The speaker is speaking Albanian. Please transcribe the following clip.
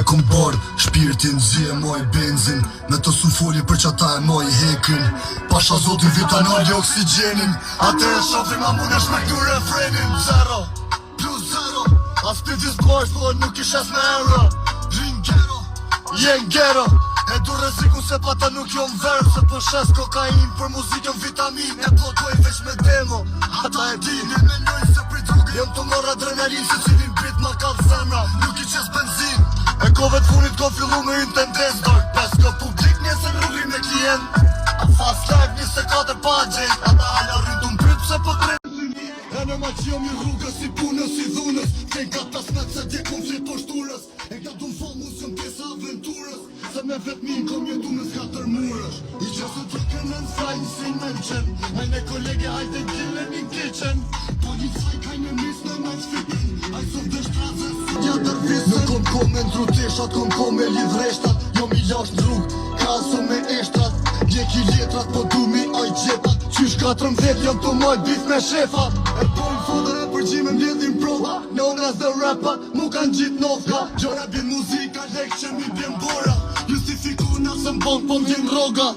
kum bor, shpirtin zje moj benzin. Me të su foli për qata e moj hekin. Pasha zotin vitanoli oksigenin. Ate e shofim a munesh me këtu refrenin. 0 plus 0. As pitis boys po nuk ishes me euro. Rin gero, jen gero. E du reziku se pata nuk jon verb. Se për shes kokain për muzikën vitamin. E blokoj veç me demo. Ata e din, e menoj se pri drugë. Jem të mor adrenalin se cilin bit ma kallë zemra. Nuk i qes benzin. E kove t'funit ko fillu me intendes. Dark pesko publik njese rrugri me klient. A fast life 24 pagjen. Ata ala rritu m'pryt pse po tre. E në ma që jom i rrugës si punës si dhunës. Ke nga tasmet se dje kom flit poshturës. E nga du m'famus jom pjesa aventurës. Se me vetmin kom jetu me s'katër murësh. I qësë të kënën sajnë si në qen. Majne kolege hajte t'killen i kitchen. Policaj kajnë mis në në shpipin. Aj sof dhe shtrazës si gjatër visën. Nuk kom me ndru teshat, kom me lidhreshtat. Jom i lash në rrug, kaso me eshtrat. Djeki letrat, po du mi aj gjepat. Qysh 14 jom të majt bif me shefa. E pojnë fodër e përgjime m'ledhin prova. Known as the rapper, mu kanë gjit novka. Gjora bin muzika, lek që mi bjen bora. Justifiku nësë m'bon, po m'gjen roga.